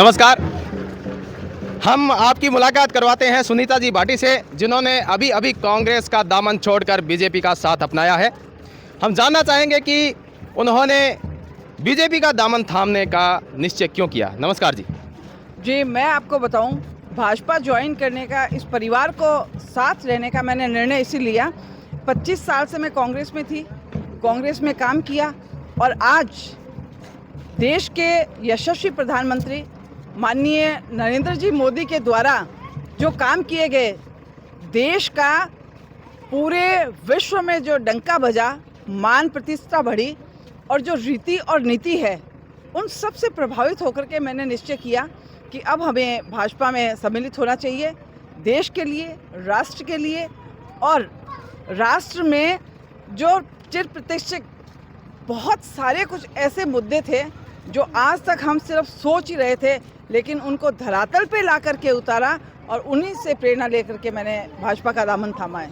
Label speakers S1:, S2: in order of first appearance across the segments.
S1: नमस्कार। हम आपकी मुलाकात करवाते हैं सुनीता जी भाटी से, जिन्होंने अभी अभी कांग्रेस का दामन छोड़कर बीजेपी का साथ अपनाया है। हम जानना चाहेंगे कि उन्होंने बीजेपी का दामन थामने का निश्चय क्यों किया। नमस्कार जी।
S2: जी, मैं आपको बताऊं, भाजपा ज्वाइन करने का, इस परिवार को साथ रहने का मैंने निर्णय इसी लिया। 25 साल से मैं कांग्रेस में थी, कांग्रेस में काम किया और आज देश के यशस्वी प्रधानमंत्री माननीय नरेंद्र जी मोदी के द्वारा जो काम किए गए, देश का पूरे विश्व में जो डंका बजा, मान प्रतिष्ठा बढ़ी और जो रीति और नीति है, उन सब से प्रभावित होकर के मैंने निश्चय किया कि अब हमें भाजपा में सम्मिलित होना चाहिए, देश के लिए, राष्ट्र के लिए। और राष्ट्र में जो चिर प्रतिष्ठित बहुत सारे कुछ ऐसे मुद्दे थे जो आज तक हम सिर्फ सोच ही रहे थे, लेकिन उनको धरातल पे ला करके उतारा और उन्हीं से प्रेरणा लेकर के मैंने भाजपा का दामन थामा है।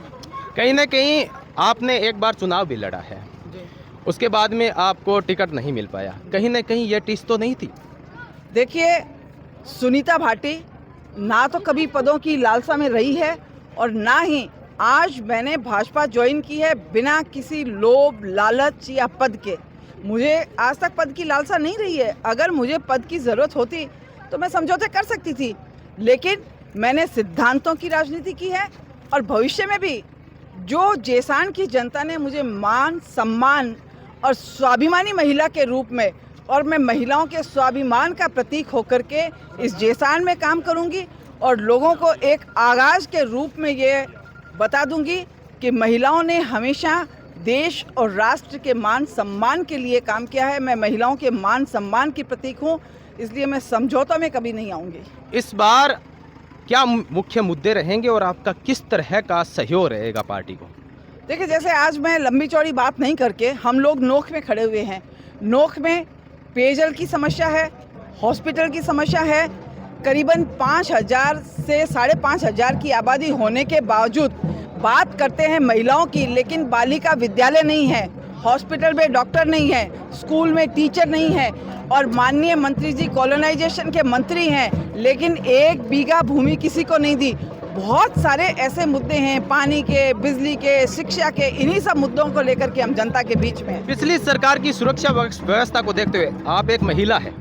S1: कहीं ना कहीं आपने एक बार चुनाव भी लड़ा है, उसके बाद में आपको टिकट नहीं मिल पाया। कहीं ना कहीं ये टीस तो नहीं थी?
S2: देखिए, सुनीता भाटी ना तो कभी पदों की लालसा में रही है और ना ही आज मैंने भाजपा ज्वाइन की है बिना किसी लोभ, लालच या पद के। मुझे आज तक पद की लालसा नहीं रही है। अगर मुझे पद की ज़रूरत होती तो मैं समझौते कर सकती थी, लेकिन मैंने सिद्धांतों की राजनीति की है और भविष्य में भी जो जेसान की जनता ने मुझे मान, सम्मान और स्वाभिमानी महिला के रूप में, और मैं महिलाओं के स्वाभिमान का प्रतीक होकर के इस जेसान में काम करूंगी और लोगों को एक आगाज के रूप में ये बता दूंगी कि महिलाओं ने हमेशा देश और राष्ट्र के मान सम्मान के लिए काम किया है। मैं महिलाओं के मान सम्मान की प्रतीक हूँ, इसलिए मैं समझौता में कभी नहीं आऊँगी।
S1: इस बार क्या मुख्य मुद्दे रहेंगे और आपका किस तरह का सहयोग रहेगा पार्टी को?
S2: देखिए, जैसे आज मैं लंबी चौड़ी बात नहीं करके, हम लोग नोक में खड़े हुए हैं। नोक में पेयजल की समस्या है, हॉस्पिटल की समस्या है। करीबन 5,000 से 5,500 की आबादी होने के बावजूद बात करते हैं महिलाओं की, लेकिन बालिका विद्यालय नहीं है, हॉस्पिटल में डॉक्टर नहीं है, स्कूल में टीचर नहीं है। और माननीय मंत्री जी कॉलोनाइजेशन के मंत्री हैं, लेकिन 1 बीघा भूमि किसी को नहीं दी। बहुत सारे ऐसे मुद्दे हैं, पानी के, बिजली के, शिक्षा के, इन्हीं सब मुद्दों को लेकर के हम जनता के बीच में हैं।
S1: पिछली सरकार की सुरक्षा व्यवस्था को देखते हुए, आप एक महिला है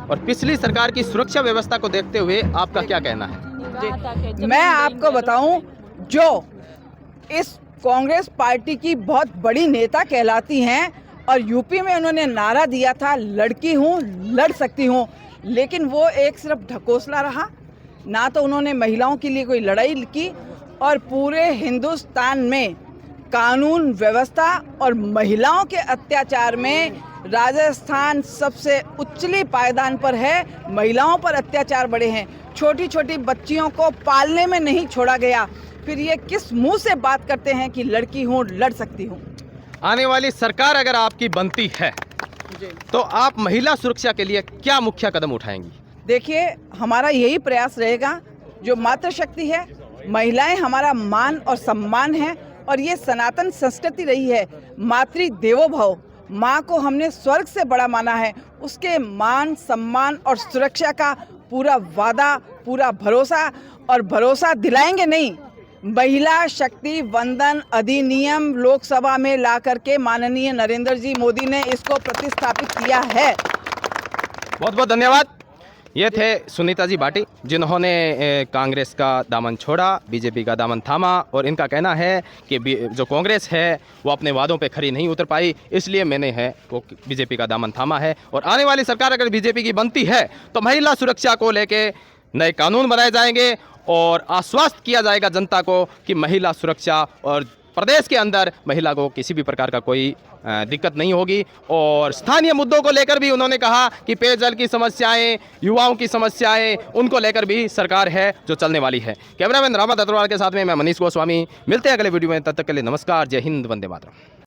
S1: और पिछली सरकार की सुरक्षा व्यवस्था को देखते हुए आपका क्या कहना है?
S2: मैं आपको बताऊं, जो इस कांग्रेस पार्टी की बहुत बड़ी नेता कहलाती हैं और यूपी में उन्होंने नारा दिया था, लड़की हूँ, लड़ सकती हूँ, लेकिन वो एक सिर्फ ढकोसला रहा। ना तो उन्होंने महिलाओं के लिए कोई लड़ाई की और पूरे हिंदुस्तान में कानून व्यवस्था और महिलाओं के अत्याचार में राजस्थान सबसे उच्चले पायदान पर है। महिलाओं पर अत्याचार बढ़े हैं, छोटी छोटी बच्चियों को पालने में नहीं छोड़ा गया। फिर ये किस मुंह से बात करते हैं कि लड़की हूँ, लड़ सकती हूँ?
S1: आने वाली सरकार अगर आपकी बनती है तो आप महिला सुरक्षा के लिए क्या मुख्य कदम उठाएंगी?
S2: देखिए, हमारा यही प्रयास रहेगा। जो मातृशक्ति है, महिलाएं हमारा मान और सम्मान है और ये सनातन संस्कृति रही है। मातृ देवो भव, माँ को हमने स्वर्ग से बड़ा माना है। उसके मान, सम्मान और सुरक्षा का पूरा वादा, पूरा भरोसा, और भरोसा दिलाएंगे नहीं। महिला शक्ति वंदन अधिनियम लोकसभा में ला करके माननीय नरेंद्र जी मोदी ने इसको प्रतिस्थापित किया है।
S1: बहुत बहुत धन्यवाद। ये थे सुनीता जी भाटी, जिन्होंने कांग्रेस का दामन छोड़ा, बीजेपी का दामन थामा। और इनका कहना है कि जो कांग्रेस है वो अपने वादों पे खरी नहीं उतर पाई, इसलिए मैंने है वो बीजेपी का दामन थामा है। और आने वाली सरकार अगर बीजेपी की बनती है तो महिला सुरक्षा को लेके नए कानून बनाए जाएंगे और आश्वस्त किया जाएगा जनता को कि महिला सुरक्षा और प्रदेश के अंदर महिला को किसी भी प्रकार का कोई दिक्कत नहीं होगी। और स्थानीय मुद्दों को लेकर भी उन्होंने कहा कि पेयजल की समस्याएं, युवाओं की समस्याएं, उनको लेकर भी सरकार है जो चलने वाली है। कैमरामैन रामत अग्रवाल के साथ में मैं मनीष गोस्वामी। मिलते हैं अगले वीडियो में, तब तक के लिए नमस्कार, जय हिंद, वंदे मातरम।